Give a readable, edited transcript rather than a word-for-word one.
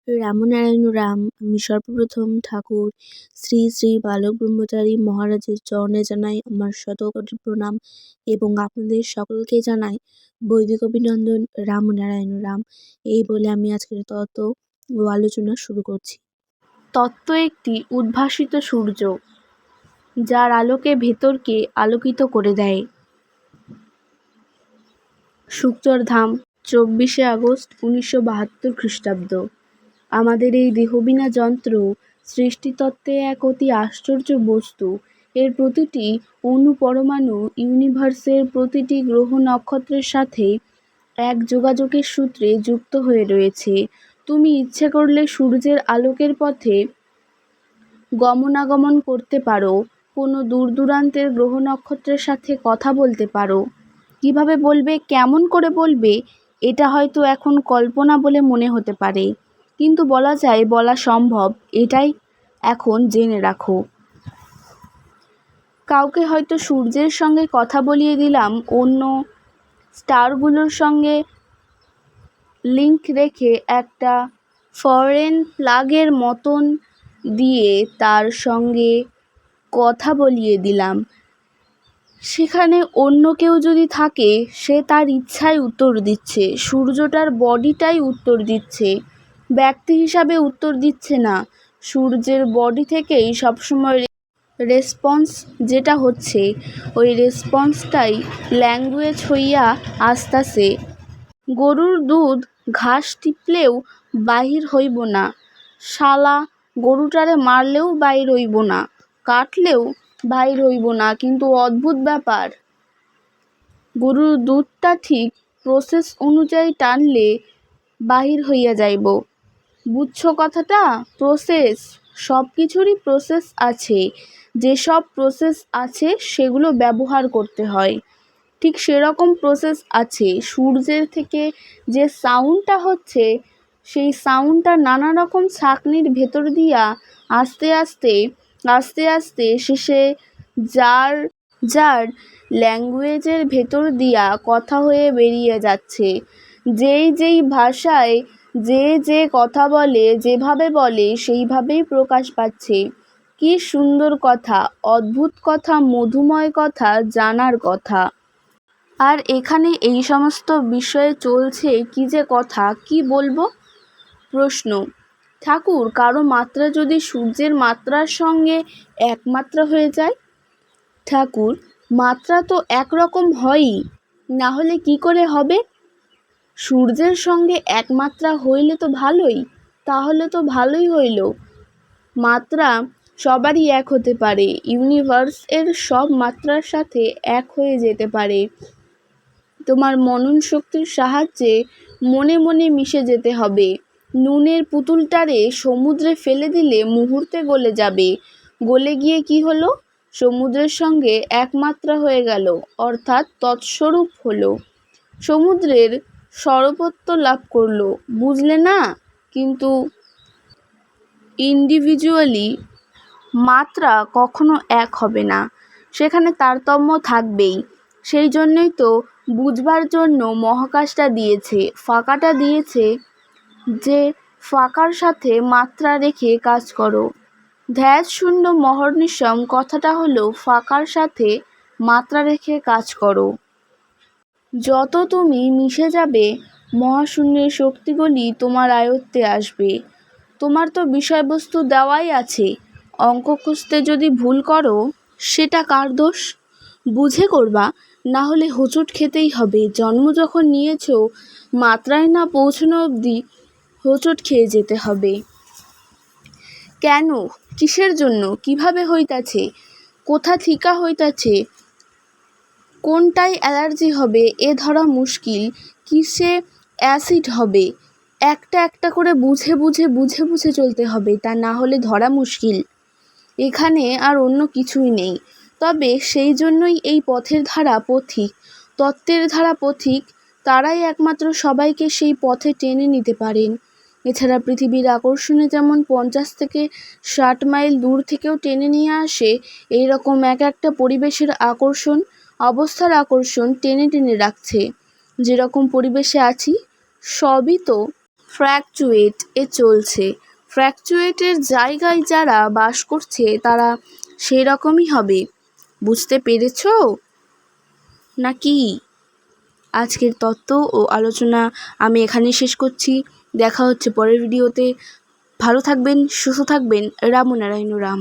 রামনারায়ণ রাম। আমি সর্বপ্রথম ঠাকুর শ্রী শ্রী বালক ব্রহ্মচারী মহারাজের চরণে জানাই আমার শতকোটি প্রণাম এবং আপনাদের সকলকে জানাই বৈদিক অভিনন্দন। রামনারায়ণ রাম। এই বলে আমি আজকের তত্ত্ব ও আলোচনা শুরু করছি। তত্ত্ব একটি উদ্ভাসিত সূর্য, যার আলোকে ভেতরকে আলোকিত করে দেয়। শুকচরধাম, 24শে আগস্ট 1972 খ্রিস্টাব্দ। আমাদের এই দেহবিনা যন্ত্র সৃষ্টিতত্ত্বে এক অতি আশ্চর্য বস্তু। এর প্রতিটি অণু পরমাণু ইউনিভার্সের প্রতিটি গ্রহ নক্ষত্রের সাথে এক যোগাযোগের সূত্রে যুক্ত হয়ে রয়েছে। তুমি ইচ্ছে করলে সূর্যের আলোকের পথে গমনাগমন করতে পারো, কোনো দূর দূরান্তের গ্রহ নক্ষত্রের সাথে কথা বলতে পারো। কিভাবে বলবে, কেমন করে বলবে, এটা হয়তো এখন কল্পনা বলে মনে হতে পারে, কিন্তু বলা যায়, বলা সম্ভব। এটাই এখন জেনে রাখো। কাউকে হয়তো সূর্যের সঙ্গে কথা বলিয়ে দিলাম, অন্য স্টারগুলোর সঙ্গে লিংক রেখে একটা ফরেন প্লাগের মতন দিয়ে তার সঙ্গে কথা বলিয়ে দিলাম। সেখানে অন্য কেউ যদি থাকে, সে তার ইচ্ছায় উত্তর দিচ্ছে। সূর্যটার বডিটাই উত্তর দিচ্ছে, ব্যক্তি হিসাবে উত্তর দিচ্ছে না। সূর্যের বডি থেকেই সবসময় রেসপন্স যেটা হচ্ছে, ওই রেসপন্সটাই ল্যাঙ্গুয়েজ হইয়া আসতাছে। গরুর দুধ ঘাস টিপলেও বাহির হইব না, শালা গরুটারে মারলেও বাহির হইব না, কাটলেও বাহির হইব না। কিন্তু অদ্ভুত ব্যাপার, গরুর দুধটা ঠিক প্রসেস অনুযায়ী টানলে বাহির হইয়া যাইব। বুঝছো কথাটা? প্রসেস, সব কিছুরই প্রসেস আছে। যেসব প্রসেস আছে সেগুলো ব্যবহার করতে হয়। ঠিক সেরকম প্রসেস আছে। সূর্যের থেকে যে সাউন্ডটা হচ্ছে, সেই সাউন্ডটা নানা রকম ছাঁকনির ভেতর দিয়া আস্তে আস্তে আস্তে আস্তে শেষে যার যার ল্যাঙ্গুয়েজের ভেতর দিয়া কথা হয়ে বেরিয়ে যাচ্ছে। যেই ভাষায় যে কথা বলে, যেভাবে বলে, সেইভাবেই প্রকাশ পাচ্ছে। কি সুন্দর কথা, অদ্ভুত কথা, মধুময় কথা, জানার কথা। আর এখানে এই সমস্ত বিষয়ে চলছে কি যে কথা, কি বলবো? প্রশ্ন: ঠাকুর, কারো মাত্রা যদি সূর্যের মাত্রার সঙ্গে এক মাত্রা হয়ে যায়? ঠাকুর, মাত্রা তো একরকম হয়ই, না হলে কি করে হবে? সূর্যের সঙ্গে এক মাত্রা হইলে তো ভালোই, তাহলে তো ভালোই হইল। মাত্রা সবারই এক হতে পারে, ইউনিভার্স এর সব মাত্রার সাথে এক হয়ে যেতে পারে। তোমার মনন শক্তির সাহায্যে মনে মনে মিশে যেতে হবে। নুনের পুতুলটারে সমুদ্রে ফেলে দিলে মুহূর্তে গলে যাবে। গলে গিয়ে কি হলো? সমুদ্রের সঙ্গে এক মাত্রা হয়ে গেল, অর্থাৎ তৎস্বরূপ হলো, সমুদ্রের সর্বত্ব লাভ করলো। বুঝলে না? কিন্তু ইন্ডিভিজুয়ালি মাত্রা কখনো এক হবে না, সেখানে তারতম্য থাকবেই। সেই জন্যই তো বুঝবার জন্য মহাকাশটা দিয়েছে, ফাঁকাটা দিয়েছে, যে ফাঁকার সাথে মাত্রা রেখে কাজ করো। ধ্যাস শূন্য মহর্নিশম কথাটা হলো ফাঁকার সাথে মাত্রা রেখে কাজ করো। যত তুমি মিশে যাবে, মহাশূন্যের শক্তিগুলি তোমার আয়ত্তে আসবে। তোমার তো বিষয়বস্তু দেওয়াই আছে, অঙ্ক কষতে যদি ভুল করো, সেটা কার দোষ? বুঝে করবা, না হলে হোঁচট খেতেই হবে। জন্ম যখন নিয়েছ, মাত্রায় না পৌঁছানো অবধি হোঁচট খেয়ে যেতে হবে। কেন? কিসের জন্য? কিভাবে হইতাছে? কোথা থিকা হইতাছে? কোনটায় অ্যালার্জি হবে এ ধরা মুশকিল। কিসে অ্যাসিড হবে, একটা একটা করে বুঝে বুঝে বুঝে বুঝে চলতে হবে, তা না হলে ধরা মুশকিল। এখানে আর অন্য কিছুই নেই। তবে সেই জন্যই এই পথের ধারা পথিক, তত্ত্বের ধারা পথিক, তারাই একমাত্র সবাইকে সেই পথে টেনে নিতে পারেন। এছাড়া পৃথিবীর আকর্ষণে যেমন 50 থেকে 60 মাইল দূর থেকেও টেনে নিয়ে আসে, এই রকম এক একটা পরিবেশের আকর্ষণ, অবস্থার আকর্ষণ টেনে টেনে রাখছে। যেরকম পরিবেশে আছি, সবই তো ফ্ল্যাকচুয়েট এ চলছে। ফ্ল্যাকচুয়েটের জায়গায় যারা বাস করছে তারা সেই রকমই হবে। বুঝতে পেরেছো নাকি? আজকের তত্ত্ব ও আলোচনা আমি এখানেই শেষ করছি। দেখা হচ্ছে পরের ভিডিওতে। ভালো থাকবেন, সুস্থ থাকবেন। রাম নারায়ণ রাম।